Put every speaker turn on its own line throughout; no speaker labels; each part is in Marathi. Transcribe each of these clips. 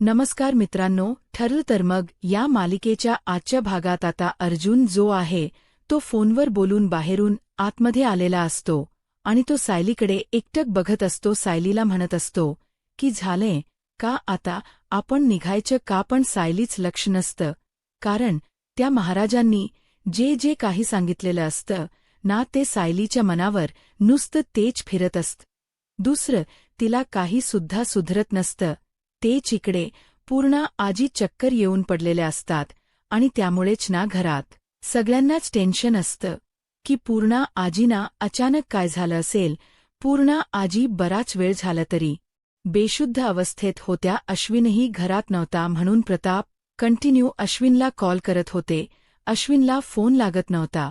नमस्कार मित्रांनो, ठरलं तर मग या मालिकेच्या आजच्या भागात आता अर्जुन जो आहे तो फोनवर बोलून बाहेरून आतमध्ये आलेला असतो आणि तो सायलीकडे एकटक बघत असतो. सायलीला म्हणत असतो की झालंय का आता आपण निघायचं का, पण सायलीच लक्ष नसतं. कारण त्या महाराजांनी जे जे काही सांगितलेलं असतं ना ते सायलीच्या मनावर नुसतं तेच फिरत असतं. दुसरं तिला काही सुद्धा सुधरत नसतं. तेच इकडे पूर्ण आजी चक्कर येऊन पडलेल्या असतात आणि त्यामुळेच ना घरात सगळ्यांनाच टेन्शन असतं की पूर्ण आजीना अचानक काय झालं असेल. पूर्ण आजी बराच वेळ झाला तरी बेशुद्ध अवस्थेत होत्या. अश्विनही घरात नव्हता म्हणून प्रताप कंटिन्यू अश्विनला कॉल करत होते. अश्विनला फोन लागत नव्हता,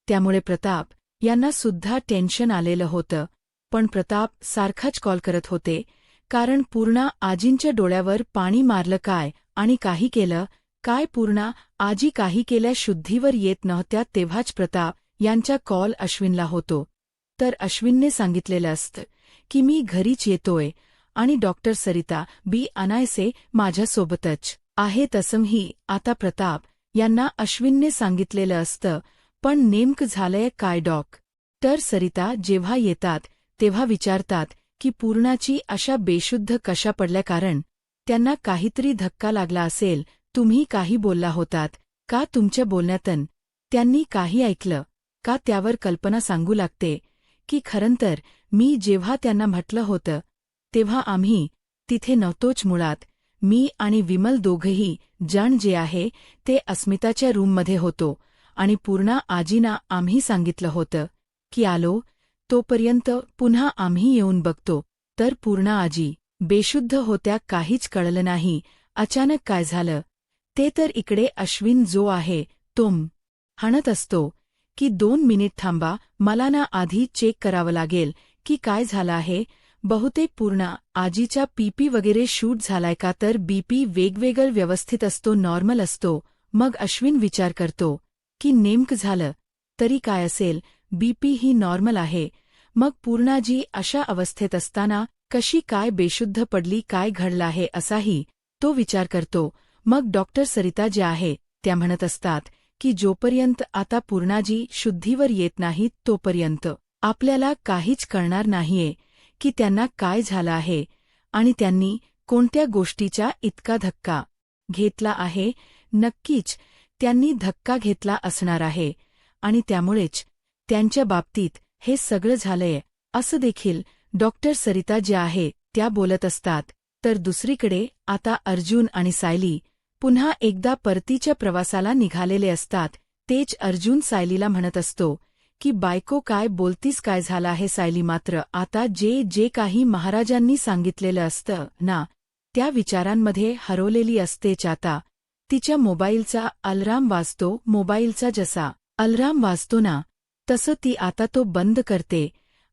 त्यामुळे प्रताप यांना सुद्धा टेन्शन आलेलं होतं. पण प्रताप सारखाच कॉल करत होते कारण पूर्ण आजींच्या डोळ्यावर पाणी मारलं काय आणि काही केलं काय. पूर्ण आजी काही केल्या शुद्धीवर येत नव्हत्या. तेव्हाच प्रताप यांचा कॉल अश्विनला होतो. तर अश्विनने सांगितलेलं असतं की मी घरीच येतोय आणि डॉक्टर सरिता बी अनायसे माझ्यासोबतच आहे. तसंही आता प्रताप यांना अश्विनने सांगितलेलं असतं. पण नेमकं झालंय काय. डॉक्टर सरिता जेव्हा येतात तेव्हा विचारतात की पूर्णाची अशा बेशुद्ध कशा पडल्या, कारण त्यांना काहीतरी धक्का लागला असेल. तुम्ही काही बोलला होतात का, तुमच्या बोलण्यातून त्यांनी काही ऐकलं का. त्यावर कल्पना सांगू लागते की खरंतर मी जेव्हा त्यांना म्हटलं होतं तेव्हा आम्ही तिथे नव्हतोच. मुळात मी आणि विमल दोघंही जण जे आहे ते अस्मिताच्या रूममध्ये होतो आणि पूर्ण आजींना आम्ही सांगितलं होतं की आलो तोपर्यंत पुन्हा आम्ही येऊन बघतो. तर पूर्ण आजी बेशुद्ध होत्या. काहीच कळलं नाही अचानक काय झालं ते. तर इकडे अश्विन जो आहे तो म्हणत असतो की 2 मिनिट थांबा, मला ना आधी चेक करावं लागेल की काय झालं आहे. बहुतेक पूर्ण आजीचा बीपी वगैरे शूट झालाय का. तर बीपी वेगवेगळं व्यवस्थित असतो, नॉर्मल असतो. मग अश्विन विचार करतो की नेमकं झालं तरी काय असेल. बीपी ही नॉर्मल आहे. मग पूर्णाजी अशा अवस्थेत असताना कशी काय बेशुद्ध पडली, काय घडलं आहे असाही तो विचार करतो. मग डॉक्टर सरिता ज्या आहे त्या म्हणत असतात की जोपर्यंत आता पूर्णाजी शुद्धीवर येत नाहीत तोपर्यंत आपल्याला काहीच कळणार नाहीये की त्यांना काय झालं आहे आणि त्यांनी कोणत्या गोष्टीचा इतका धक्का घेतला आहे. नक्कीच त्यांनी धक्का घेतला असणार आहे आणि त्यामुळेच त्यांच्या बाबतीत हे सगळं झालंय असं देखील डॉक्टर सरिता ज्या आहे त्या बोलत असतात. तर दुसरीकडे आता अर्जुन आणि सायली पुन्हा एकदा परतीच्या प्रवासाला निघालेले असतात. तेच अर्जुन सायलीला म्हणत असतो की बायको काय बोलतीस, काय झालं आहे. सायली मात्र आता जे जे काही महाराजांनी सांगितलेलं असतं ना त्या विचारांमध्ये हरवलेली असतेच. आता तिच्या मोबाईलचा अलार्म वाजतो. मोबाईलचा जसा अलार्म वाजतो ना तसं ती आता तो बंद करते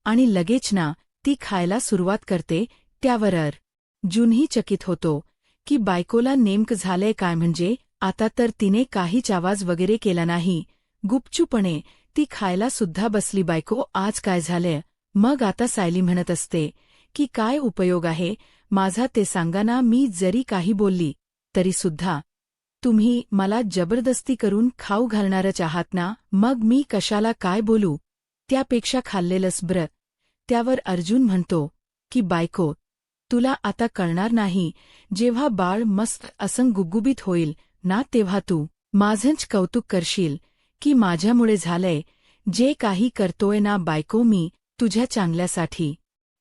आणि लगेच ना ती खायला सुरुवात करते. त्यावर अर्जुनही चकित होतो की बायकोला नेमकं झालंय काय. म्हणजे आता तर तिने काहीच आवाज वगैरे केला नाही, गुपचूपणे ती खायला सुद्धा बसली. बायको आज काय झालंय. मग आता सायली म्हणत असते की काय उपयोग आहे माझा, ते सांगा ना. मी जरी काही बोलली तरी सुद्धा तुम्ही मला जबरदस्ती करून खाऊ घालणारच आहात ना. मग मी कशाला काय बोलू, त्यापेक्षा खाल्लेलंच बरं. त्यावर अर्जुन म्हणतो की बायको तुला आता कळणार नाही. जेव्हा बाळ मस्त असं गुबगुबीत होईल ना तेव्हा तू माझंच कौतुक करशील की माझ्यामुळे झालंय जे काही करतोय ना. बायको मी तुझ्या चांगल्यासाठी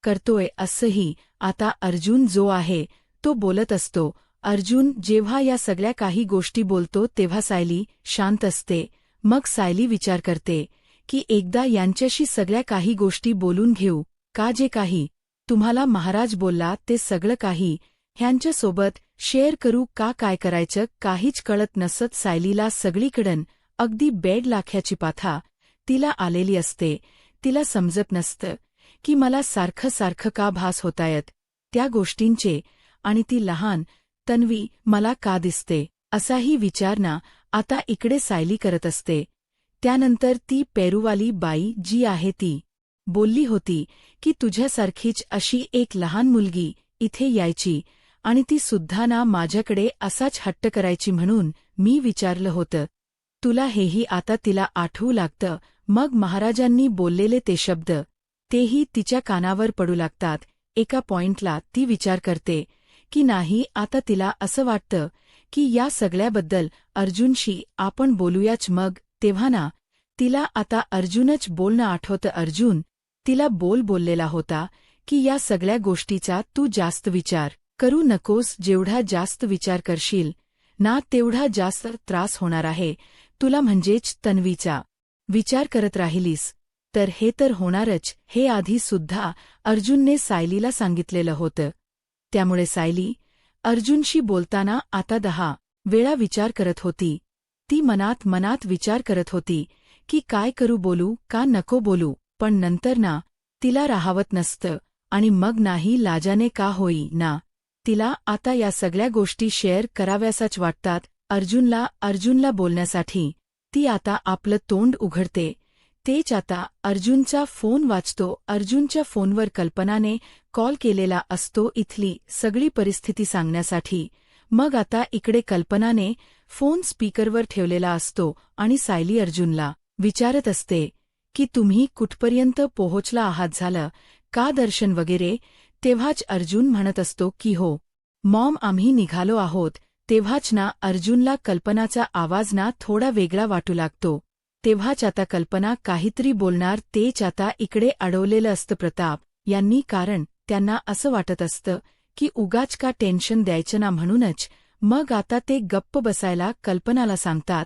करतोय असंही आता अर्जुन जो आहे तो बोलत असतो. अर्जुन जेव्हा या सगळ्या काही गोष्टी बोलतो तेव्हा सायली शांत असते. मग सायली विचार करते की एकदा यांच्याशी सगळ्या काही गोष्टी बोलून घेऊ का. जे काही तुम्हाला महाराज बोलला ते सगळं काही ह्यांच्यासोबत शेअर करू का. काय करायचं काहीच कळत नसत सायलीला. सगळीकडून अगदी बेड लाख्याची पाथा तिला आलेली असते. तिला समजत नसतं की मला सारखं सारखं का भास होतायत त्या गोष्टींचे आणि ती लहान तन्वी मला का दिसते असाही विचार ना आता इकडे सायली करत असते. त्यानंतर ती पेरूवाली बाई जी आहे ती बोलली होती की तुझ्यासारखीच अशी एक लहान मुलगी इथे यायची आणि ती सुद्धा ना माझ्याकडे असाच हट्ट करायची म्हणून मी विचारलं होतं. तुला हेही आता तिला आठवू लागतं. मग महाराजांनी बोललेले ते शब्द तेही तिच्या कानावर पडू लागतात. एका पॉइंटला ती विचार करते की नाही, आता तिला असं वाटतं की या सगळ्याबद्दल अर्जुनशी आपण बोलूयाच. मग तेव्हा ना तिला आता अर्जुनच बोलणं आठवतं. अर्जुन तिला बोललेला होता की या सगळ्या गोष्टीचा तू जास्त विचार करू नकोस. जेवढा जास्त विचार करशील ना तेवढा जास्त त्रास होणार आहे तुला, म्हणजेच तन्वीचा विचार करत राहिलीस तर हे तर होणारच. हे आधी सुद्धा अर्जुनने सायलीला सांगितलेलं होतं. त्यामुळे सायली अर्जुनशी बोलताना आता 10 वेळा विचार करत होती. ती मनात विचार करत होती की काय करू, बोलू का नको बोलू. पण नंतर ना तिला राहावत नसतं आणि मग नाही लाजाने का होई ना तिला आता या सगळ्या गोष्टी शेअर कराव्यासाच वाटतात अर्जुनला बोलण्यासाठी. ती आता आपलं तोंड उघडते. तेच आता अर्जुनचा फोन वाजतो. अर्जुनच्या फोनवर कल्पनाने कॉल केलेला असतो इथली सगळी परिस्थिती सांगण्यासाठी. मग आता इकडे कल्पनाने फोन स्पीकरवर ठेवलेला असतो आणि सायली अर्जुनला विचारत असते की तुम्ही कुठपर्यंत पोहोचला आहात, झालं का दर्शन वगैरे. तेव्हाच अर्जुन म्हणत असतो की हो मॉम, आम्ही निघालो आहोत. तेव्हाच ना अर्जुनला कल्पनाचा आवाज ना थोडा वेगळा वाटू लागतो. तेव्हाच आता कल्पना काहीतरी बोलणार. तेच आता इकडे अडवलेलं असतं प्रताप यांनी, कारण त्यांना असं वाटत असतं की उगाच का टेन्शन द्यायचं ना म्हणूनच. मग आता ते गप्प बसायला कल्पनाला सांगतात.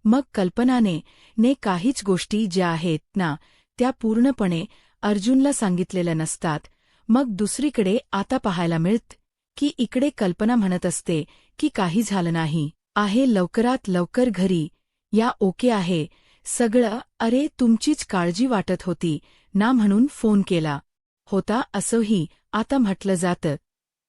मग कल्पनाने काहीच गोष्टी ज्या आहेत ना त्या पूर्णपणे अर्जुनला सांगितलेल्या नसतात. मग दुसरीकडे आता पाहायला मिळत की इकडे कल्पना म्हणत असते की काही झालं नाही आहे, लवकरात लवकर घरी या, ओके आहे सगळं. अरे तुमचीच काळजी वाटत होती ना म्हणून फोन केला होता असंही आता म्हटलं जातं.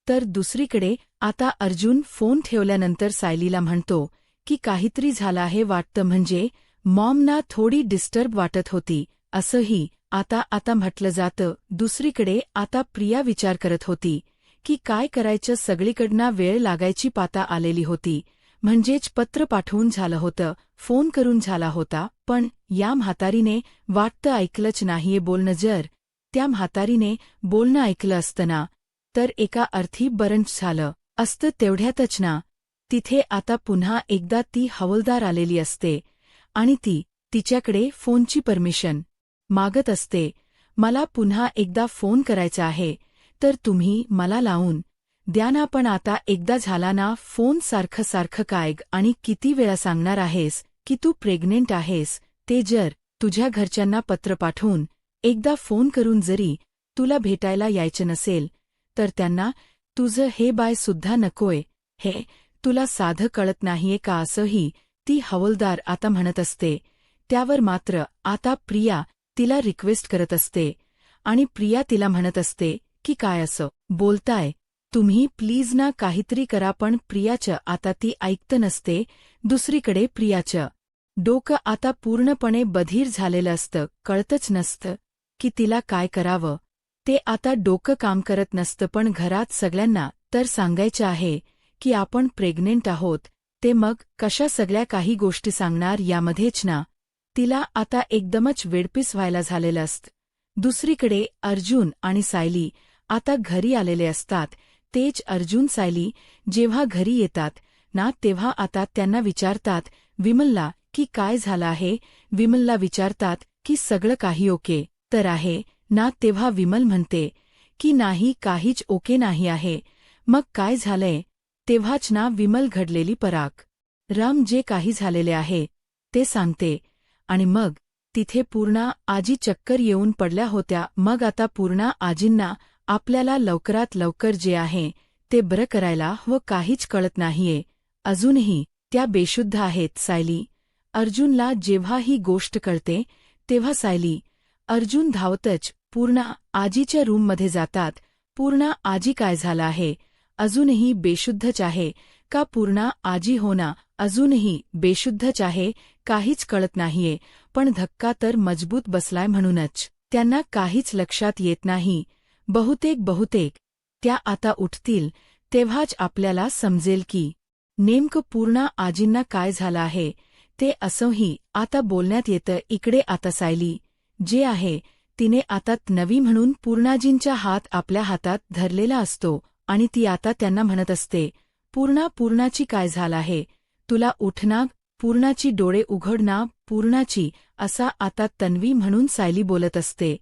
तर दुसरीकडे आता अर्जुन फोन ठेवल्यानंतर सायलीला म्हणतो की काहीतरी झालं आहे वाटतं, म्हणजे मॉमना थोडी डिस्टर्ब वाटत होती असंही आता म्हटलं जातं. दुसरीकडे आता प्रिया विचार करत होती की काय करायचं. सगळीकडनं वेळ लागायची पाता आलेली होती. म्हणजेच पत्र पाठवून झालं होतं, फोन करून झाला होता, पण या म्हातारीने वाटतं ऐकलंच नाहीये बोलणं. जर त्या म्हातारीने बोलणं ऐकलं असतं ना तर एका अर्थी बरंच झालं असतं. तेवढ्यातच ना तिथे आता पुन्हा एकदा ती हवालदार आलेली असते आणि ती तिच्याकडे फोनची परमिशन मागत असते. मला पुन्हा एकदा फोन करायचा आहे तर तुम्ही मला लावून द्या ना. पण आता एकदा झाला ना फोन, सारखं काय आणि किती वेळा सांगणार आहेस की तू प्रेग्नेंट आहेस. ते जर तुझ्या घरच्यांना पत्र पाठवून एकदा फोन करून जरी तुला भेटायला यायचं नसेल तर त्यांना तुझं हे बाय सुद्धा नकोय, हे तुला साधं कळत नाहीये का, असंही ती हवालदार आता म्हणत असते. त्यावर मात्र आता प्रिया तिला रिक्वेस्ट करत असते आणि प्रिया तिला म्हणत असते की काय असं बोलताय तुम्ही, प्लीज ना काहीतरी करा. पण प्रियाचं आता ती ऐकत नसते. दुसरीकडे प्रियाचं डोकं आता पूर्णपणे बधीर झालेलं असतं. कळतच नसतं की तिला काय करावं. ते आता डोकं काम करत नसतं. पण घरात सगळ्यांना तर सांगायचं आहे की आपण प्रेग्नेंट आहोत. ते मग कशा सगळ्या काही गोष्टी सांगणार. यामध्येच ना तिला आता एकदमच वेडपीस व्हायला झालेलं असतं. दुसरीकडे अर्जुन आणि सायली आता घरी आलेले असतात. तेच अर्जुन सायली जेव्हा घरी येतात ना तेव्हा आता त्यांना विचारतात विमलला की काय झालं आहे. विमलला विचारतात की सगळं काही ओके तर आहे ना. तेव्हा विमल म्हणते की नाही, काहीच ओके नाही आहे. मग काय झालंय. तेव्हाच ना विमल घडलेली राम जे काही झालेले आहे ते सांगते. आणि मग तिथे पूर्णा आजी चक्कर येऊन पडल्या होत्या. मग आता पूर्णा आजींना आपल्याला लवकरात लवकर जे आहे ते बरं करायला व काहीच कळत नाहीये. अजूनही त्या बेशुद्ध आहेत. सायली अर्जुनला जेव्हा ही गोष्ट कळते तेव्हा सायली अर्जुन धावतच पूर्णा आजीच्या रूममध्ये जातात. पूर्णा आजी, काय झालं आहे. अजूनही बेशुद्धच आहे का. पूर्णा आजी, हो ना, अजूनही बेशुद्धच आहे, काहीच कळत नाहीये. पण धक्का तर मजबूत बसलाय म्हणूनच त्यांना काहीच लक्षात येत नाही. बहुतेक त्या आता उठतील तेव्हाच आपल्याला समजेल की नेमकं पूर्णा आजींना काय झालं आहे ते. असंही आता बोलण्यात येतं. इकडे आता सायली जे आहे तिने आता नवी म्हणून पूर्णाजींचा हात आपल्या हातात धरलेला असतो आणि ती आता त्यांना म्हणत असते, पूर्णाची काय झालं आहे, तुला उठना, पूर्णाची डोळे उघडना, पूर्णाची. असा आता तन्वी म्हणून सायली बोलत असते.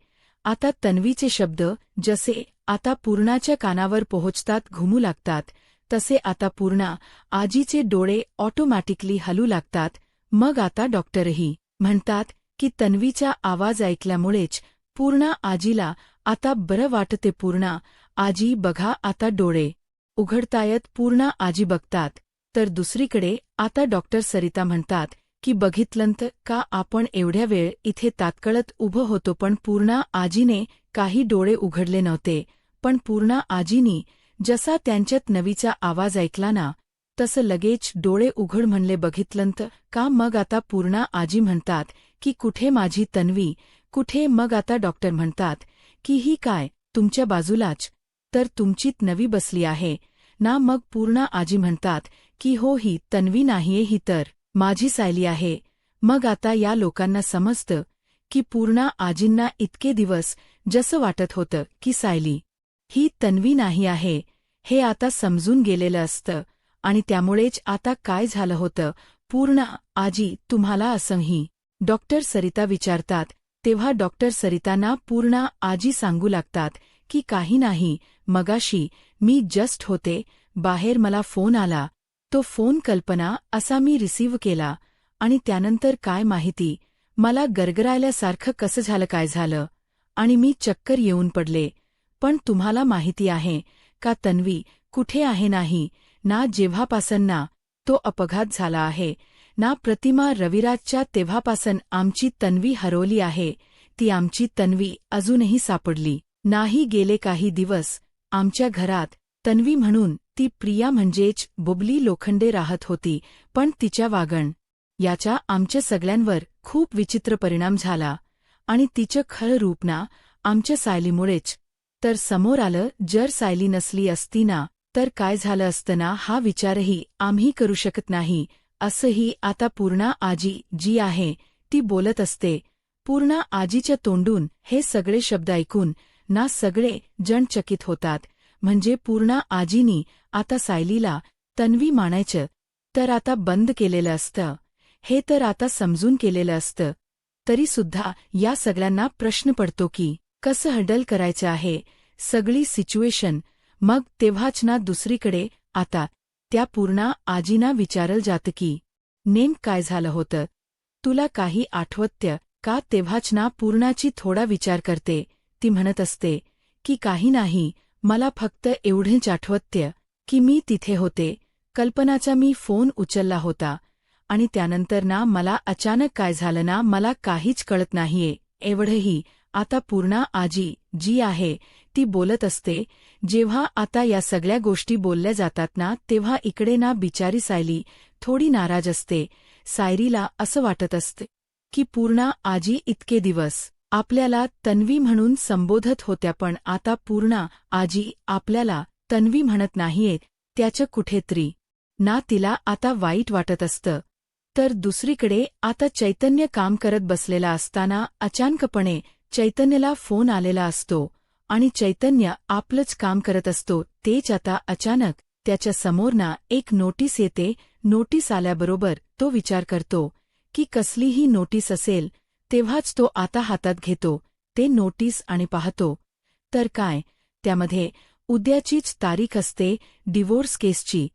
आता तन्वीचे शब्द जसे आता पूर्णाच्या कानावर पोहोचतात, घुमू लागतात, तसे आता पूर्णा आजीचे डोळे ऑटोमॅटिकली हलू लागतात. मग आता डॉक्टरही म्हणतात की तन्वीचा आवाज ऐकल्यामुळेच पूर्णा आजीला आता बरं वाटते. पूर्णा आजी बघा आता डोळे उघडतायत. पूर्णा आजी बघतात तर दुसरीकडे आता डॉक्टर सरिता म्हणतात की बघितलंत का, आपण एवढ्या वेळ इथे तात्कळत उभं होतो पण पूर्णा आजीने काही डोळे उघडले नव्हते. पण पूर्णा आजीनी जसा त्यांच्यात नवीचा आवाज ऐकला ना तसं लगेच डोळे उघड म्हणले. बघितलंत का. मग आता पूर्णा आजी म्हणतात की कुठे माझी तन्वी, कुठे. मग आता डॉक्टर म्हणतात की ही काय तुमच्या बाजूलाच तर तुमचीत नवी बसली आहे ना. मग पूर्णा आजी म्हणतात की हो, ही तन्वी नाहीये, ही तर माझी सायली आहे. मग आता या लोकांना समजतं की पूर्णा आजींना इतके दिवस जसं वाटत होतं की सायली ही तन्वी नाही आहे हे आता समजून गेलेलं असतं. आणि त्यामुळेच आता काय झालं होतं. पूर्णा आजी तुम्हाला असंही डॉक्टर सरिता विचारतात. तेव्हा डॉक्टर सरितांना पूर्णा आजी सांगू लागतात की काही नाही, मगाशी मी जस्ट होते बाहेर, मला फोन आला, तो फोन कल्पना असा मी रिसीव्ह केला आणि त्यानंतर काय माहिती मला गरगरायल्यासारखं कसं झालं, काय झालं आणि मी चक्कर येऊन पडले. पण तुम्हाला माहिती आहे का तन्वी कुठे आहे नाही ना. जेव्हापासून ना तो अपघात झाला आहे ना प्रतिमा रविराजच्या, तेव्हापासून आमची तन्वी हरवली आहे. ती आमची तन्वी अजूनही सापडली नाही. गेले काही दिवस आमच्या घरात तन्वी म्हणून ती प्रिया म्हणजेच बुबली लोखंडे राहत होती. पण तिच्या वागण याचा आमच्या सगळ्यांवर खूप विचित्र परिणाम झाला आणि तिचं खरं रूप ना आमच्या सायलीमुळेच तर समोर आलं. जर सायली नसली असती ना तर काय झालं असतं ना, हा विचारही आम्ही करू शकत नाही. असंही आता पूर्णा आजी जी आहे ती बोलत असते. पूर्णा आजीच्या तोंडून हे सगळे शब्द ऐकून ना सगळे जण चकित होतात. म्हणजे पूर्णा आजीनी आता सायलीला तन्वी मानायचं तर आता बंद केलेलं असतं, हे तर आता समजून केलेलं असतं. तरीसुद्धा या सगळ्यांना प्रश्न पडतो की कसं हँडल करायचं आहे सगळी सिच्युएशन. मग तेव्हाच ना दुसरीकडे आता त्या पूर्णा आजींना विचारलं जातं की नेम काय झालं होतं, तुला काही आठवतं का. तेव्हाच ना पूर्णाची थोडा विचार करते. ती म्हणत असते की काही नाही, मला फक्त एवढेच आठवतं की मी तिथे होते, कल्पनाचा मी फोन उचलला होता आणि त्यानंतर ना मला अचानक काय झालं ना मला काहीच कळत नाहीये. एवढंही आता पूर्णा आजी जी आहे ती बोलत असते. जेव्हा आता या सगळ्या गोष्टी बोलल्या जातात ना तेव्हा इकडे ना बिचारी सायली थोडी नाराज असते. सायरीला असं वाटत असते की पूर्णा आजी इतके दिवस आपल्याला तन्वी म्हणून संबोधत होत्या पण आता पूर्णा आजी आपल्याला तन्वी म्हणत नाहीये. त्याचं कुठेतरी ना तिला आता वाईट वाटत असतं. तर दुसरीकडे आता चैतन्य काम करत बसलेला असताना अचानकपणे चैतन्यला फोन आलेला असतो आणि चैतन्य आपलंच काम करत असतो. तेच आता अचानक त्याच्या समोर ना एक नोटीस येते. नोटीस आल्याबरोबर तो विचार करतो की कसलीही नोटीस असेल. तेव्हाच तो आता हातात घेतो ते नोटीस आणि पाहतो तर काय त्यामध्ये उद्याचीच तारीख असते डिवोर्स केसची.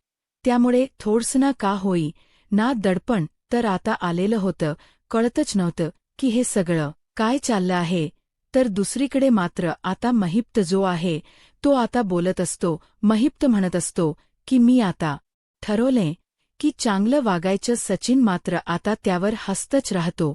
त्यामुळे थोडसं का होई ना दडपण तर आता आलेलं होतं. कळतच नव्हतं की हे सगळं काय चाललं आहे. तर दुसरीकडे मात्र आता महिप्त जो आहे तो आता बोलत असतो. महिप्त म्हणत असतो की मी आता ठरवले की चांगलं वागायचं. सचिन मात्र आता त्यावर हसतच राहतो.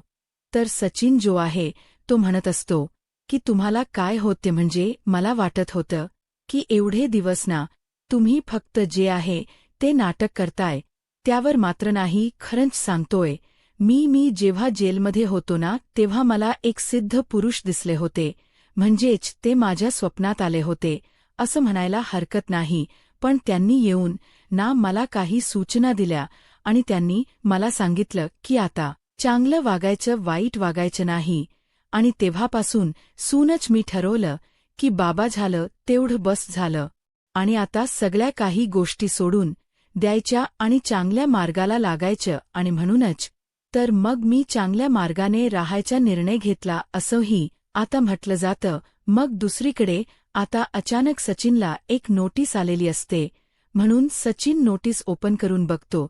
तर सचिन जो आहे तो म्हणत असतो की तुम्हाला काय होते, म्हणजे मला वाटत होतं की एवढे दिवस ना तुम्ही फक्त जे आहे ते नाटक करताय, त्यावर मात्र नाही. खरंच सांगतोय मी जेव्हा जेलमध्ये होतो ना तेव्हा मला एक सिद्ध पुरुष दिसले होते, म्हणजेच ते माझ्या स्वप्नात आले होते असं म्हणायला हरकत नाही. पण त्यांनी येऊन ना मला काही सूचना दिल्या आणि त्यांनी मला सांगितलं की आता चांगलं वागायचं, वाईट वागायचं नाही. आणि तेव्हापासून सूनच मी ठरवलं की बाबा झालं तेवढं बस झालं आणि आता सगळ्या काही गोष्टी सोडून द्यायच्या आणि चांगल्या मार्गाला लागायचं. आणि म्हणूनच तर मग मी चांगल्या मार्गाने राहायचा निर्णय घेतला असंही आता म्हटलं जातं. मग दुसरीकडे आता अचानक सचिनला एक नोटीस आलेली असते, म्हणून सचिन नोटीस ओपन करून बघतो,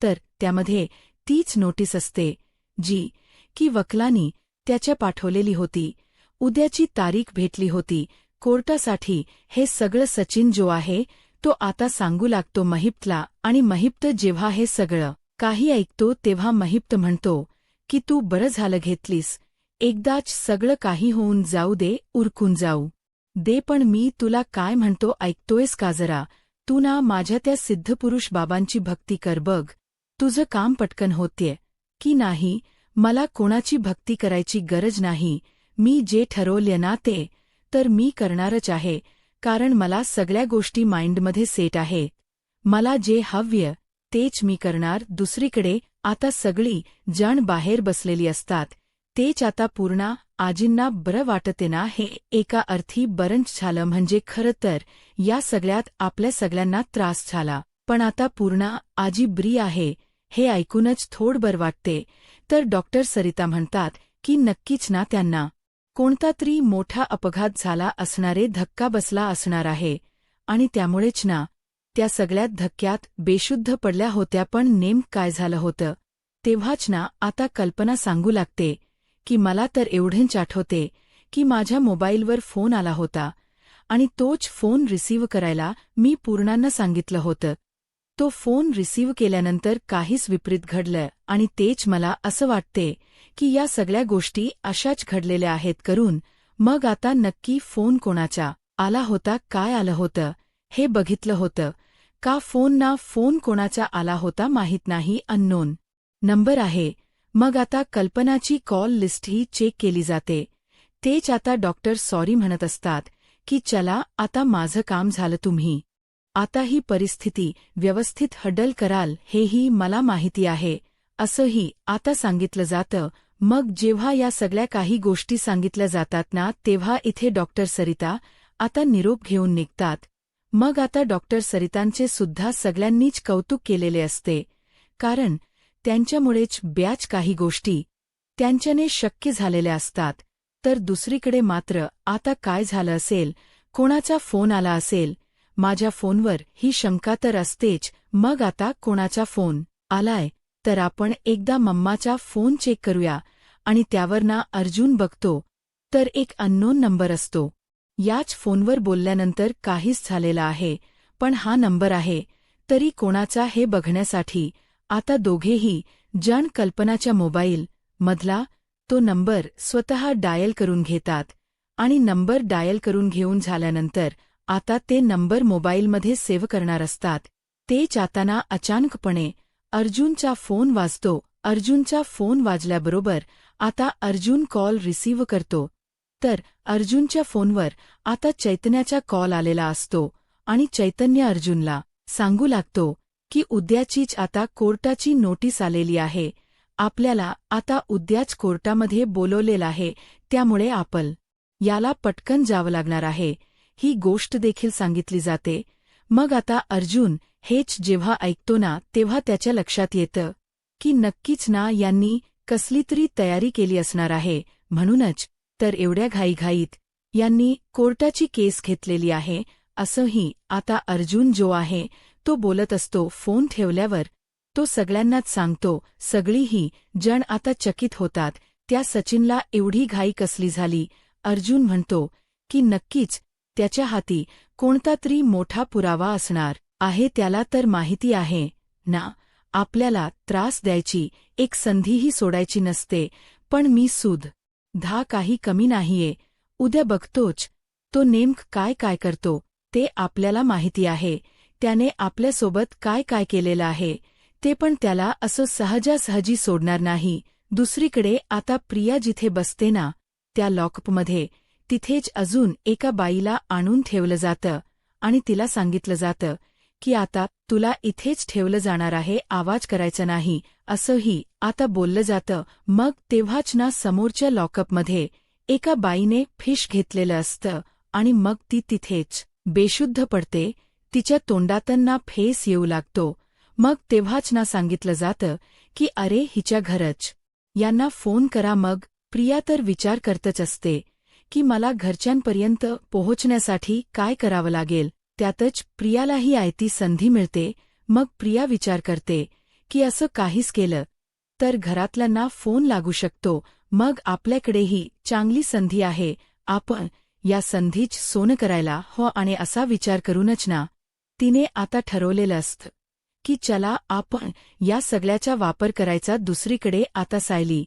तर त्यामध्ये तीच नोटीस असते जी की वकिलांनी त्याच्या पाठवलेली होती. उद्याची तारीख भेटली होती कोर्टासाठी. हे सगळं सचिन जो आहे तो आता सांगू लागतो महिप्तला. आणि महिप्त जेव्हा हे सगळं काही ऐकतो तेव्हा महिप्त म्हणतो की तू बरं झालं घेतलीस, एकदाच सगळं काही होऊन जाऊ दे, उरकून जाऊ दे. पण मी तुला काय म्हणतो ऐकतोयस का जरा? तू ना माझ्या त्या सिद्धपुरुष बाबांची भक्ती कर बघ, तुझं काम पटकन होतेय की नाही. मला कोणाची भक्ती करायची गरज नाही. मी जे ठरवले ना ते तर मी करणारच आहे, कारण मला सगळ्या गोष्टी माइंडमध्ये सेट आहे. मला जे हव्य तेच मी करणार. दुसरीकडे आता सगळी जण बाहेर बसलेली असतात. तेच आता पूर्णा आजींना बरं वाटते ना. हे एका अर्थी बरंच झालं, म्हणजे खरं तर या सगळ्यात आपल्या सगळ्यांना त्रास झाला. पण आता पूर्णा आजी बरी आहे हे ऐकूनच थोडं बरं वाटते. तर डॉक्टर सरिता म्हणतात की नक्कीच ना त्यांना कोणता तरी मोठा अपघात झाला असणारे, धक्का बसला असणार आहे आणि त्यामुळेच ना त्या सगळ्यात धक्क्यात बेशुद्ध पडल्या होत्या. पण नेमकं काय झालं होतं तेव्हाच ना आता कल्पना सांगू लागते की मला तर एवढंच आठवते की माझ्या मोबाईलवर फोन आला होता आणि तोच फोन रिसीव्ह करायला मी पूर्णांना सांगितलं होतं. तो फोन रिसीव्ह केल्यानंतर काहीच विपरीत घडलं आणि तेच मला असं वाटते की या सगळ्या गोष्टी अशाच घडलेल्या आहेत करून. मग आता नक्की फोन कोणाचा आला होता, काय आलं होतं हे बघितलं होतं का? फोन कोणाचा आला होता माहीत नाही, अननोन नंबर आहे. मग आता कल्पनाची कॉल लिस्टही चेक केली जाते. तेच आता डॉक्टर सॉरी म्हणत असतात की चला आता माझं काम झालं, तुम्ही आता ही परिस्थिती व्यवस्थित हँडल कराल हेही मला माहिती आहे असंही आता सांगितलं जातं. मग जेव्हा या सगळ्या काही गोष्टी सांगितल्या जातात ना तेव्हा इथे डॉक्टर सरिता आता निरोप घेऊन निघतात. मग आता डॉक्टर सरितांचे सुद्धा सगळ्यांनीच कौतुक केलेले असते, कारण त्यांच्यामुळेच बऱ्याच काही गोष्टी त्यांच्याने शक्य झालेल्या असतात. तर दुसरीकडे मात्र आता काय झालं असेल, कोणाचा फोन आला असेल. माझ्या फोनवर ही शंका तर असतेच. मग आता कोणाचा फोन आलाय तर आपण एकदा मम्माचा फोन चेक करूया. आणि त्यावर ना अर्जुन बघतो तर एक अननोन नंबर असतो. याच फोनवर बोलल्यानंतर काहीच झालेलं आहे, पण हा नंबर आहे तरी कोणाचा हे बघण्यासाठी आता दोघेही जण कल्पनाच्या मोबाईल मधला तो नंबर स्वतः डायल करून घेतात. आणि नंबर डायल करून घेऊन झाल्यानंतर आता ते नंबर मोबाईलमध्ये सेव्ह करणार असतात. तेच आताना अचानकपणे अर्जुनचा फोन वाजतो. अर्जुनचा फोन वाजल्याबरोबर आता अर्जुन कॉल रिसीव्ह करतो. तर अर्जुनच्या फोनवर आता चैतन्याचा कॉल आलेला असतो आणि चैतन्य अर्जुनला सांगू लागतो की उद्याचीच आता कोर्टाची नोटीस आलेली आहे. आपल्याला आता उद्याच कोर्टामध्ये बोलवलेलं आहे, त्यामुळे आपण याला पटकन जावं लागणार आहे. ही गोष्ट देखील सांगितली जाते. मग आता अर्जुन हेच जेव्हा ऐकतो ना तेव्हा त्याच्या लक्षात येतं की नक्कीच ना यांनी कसली तरी तयारी केली असणार आहे, म्हणूनच तर एवढ्या घाईघाईत यांनी कोर्टाची केस घेतलेली आहे असंही आता अर्जुन जो आहे तो बोलत असतो. फोन ठेवल्यावर तो सगळ्यांनाच सांगतो. सगळीही जण आता चकित होतात. त्या सचिनला एवढी घाई कसली झाली? अर्जुन म्हणतो की नक्कीच त्याच्या हाती कोणता तरी मोठा पुरावा असणार आहे. त्याला तर माहिती आहे ना आपल्याला त्रास द्यायची एक संधीही सोडायची नसते. पण मी सुद्धा काही कमी नाहीये. उद्या बघतोच तो नेमकं काय काय करतो ते आपल्याला माहिती आहे. त्याने आपल्यासोबत काय काय केलेलं आहे ते पण त्याला असं सहजासहजी सोडणार नाही. दुसरीकडे आता प्रिया जिथे बसते ना त्या लॉकअपमध्ये तिथेच अजून एका बाईला आणून ठेवलं जातं आणि तिला सांगितलं जातं की आता तुला इथेच ठेवलं जाणार आहे, आवाज करायचा नाही असंही आता बोललं जातं. मग तेव्हाच ना समोरच्या लॉकअपमध्ये एका बाईने फिश घेतलेलं असतं आणि मग ती तिथेच बेशुद्ध पडते. तिच्या तोंडातून ना फेस येऊ लागतो. मग तेव्हाच ना सांगितलं जातं की अरे हिच्या घरच यांना फोन करा. मग प्रिया तर विचार करतच असते की मला घरच्यांपर्यंत पोहोचण्यासाठी काय करावं लागेल. त्यातच प्रियालाही आयती संधी मिळते. मग प्रिया विचार करते की असं काहीच केलं तर घरातल्यांना फोन लागू शकतो. मग आपल्याकडेही चांगली संधी आहे, आपण या संधीच सोनं करायला हो. आणि असा विचार करूनच ना तिने आता ठरवलेलं असतं की चला आपण या सगळ्याचा वापर करायचा. दुसरीकडे आता सायली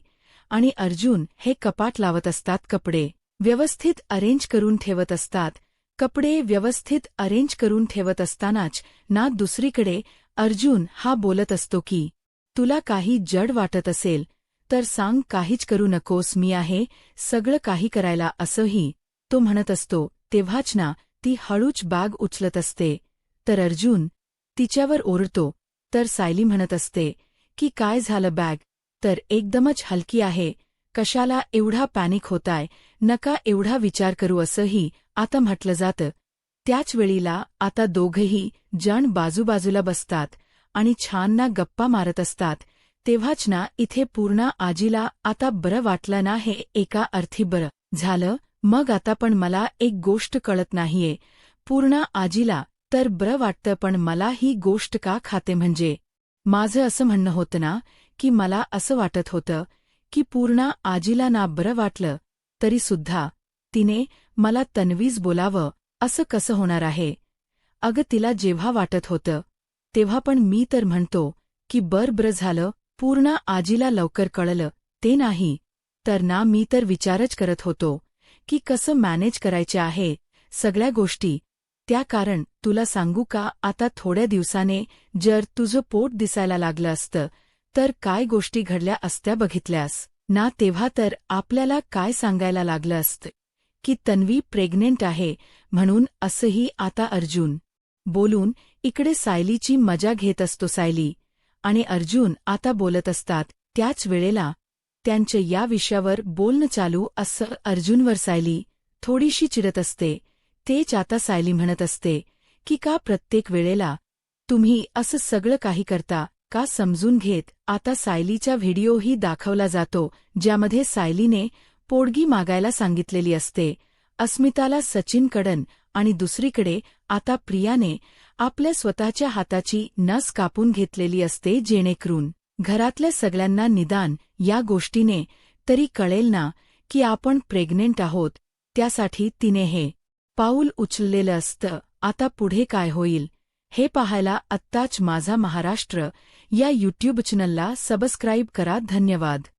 आणि अर्जुन हे कपाट लावत असतात, कपडे व्यवस्थित अरेंज करून ठेवत असतात. कपडे व्यवस्थित अरेंज करून ठेवत असतानाच ना दुसरीकडे अर्जुन हा बोलत असतो की तुला काही जड वाटत असेल तर सांग, काहीच करू नकोस, मी आहे सगळं काही करायला असंही तो म्हणत असतो. तेव्हाच ना ती हळूच बॅग उचलत असते तर अर्जुन तिच्यावर ओरडतो. तर सायली म्हणत असते की काय झालं, बॅग तर एकदमच हलकी आहे, कशाला एवढा पॅनिक होताय, नका एवढा विचार करू असंही आता म्हटलं जातं. त्याच वेळीला आता दोघंही जण बाजूबाजूला बसतात आणि छान ना गप्पा मारत असतात. तेव्हाच ना इथे पूर्ण आजीला आता बरं वाटलं ना, हे एका अर्थी बरं झालं. मग आता पण मला एक गोष्ट कळत नाहीये, पूर्ण आजीला तर बरं वाटतं पण मला ही गोष्ट का खाते, म्हणजे माझं असं म्हणणं होतं ना की मला असं वाटत होतं की पूर्ण आजीला ना बरं वाटलं तरी सुद्धा तिने मला तन्वीज बोलावं असं कसं होणार आहे. अगं तिला जेव्हा वाटत होतं तेव्हा पण मी तर म्हणतो की बरं झालं पूर्ण आजीला लवकर कळलं. ते नाही तर ना मी तर विचारच करत होतो की कसं मॅनेज करायचे आहे सगळ्या गोष्टी. त्या कारण तुला सांगू का, आता थोड्या दिवसाने जर तुझं पोट दिसायला लागलं असतं तर काय गोष्टी घडल्या असत्या बघितल्यास ना, तेव्हा तर आपल्याला काय सांगायला लागलं असतं की तन्वी प्रेग्नेंट आहे म्हणून. असंही आता अर्जुन बोलून इकडे सायलीची मजा घेत असतो. सायली आणि अर्जुन आता बोलत असतात. त्याच वेळेला त्यांचं या विषयावर बोलणं चालू असं अर्जुनवर सायली थोडीशी चिडत असते. तेच आता सायली म्हणत असते की का प्रत्येक वेळेला तुम्ही असं सगळं काही करता, का समजून घेत. आता सायलीचा व्हिडिओही दाखवला जातो ज्यामध्ये सायलीने पोडगी मागायला सांगितलेली असते अस्मिताला सचिनकडून आणि दुसरीकडे आता प्रियाने आपल्या स्वतःच्या हाताची नस कापून घेतलेली असते जेणेकरून घरातल्या सगळ्यांना निदान या गोष्टीने तरी कळेल ना की आपण प्रेग्नेंट आहोत. त्यासाठी तिने हे पाऊल उचललेलं असतं. आता पुढे काय होईल हे पाहायला आत्ताच माझा महाराष्ट्र या यूट्यूब चॅनलला सबस्क्राईब करा. धन्यवाद.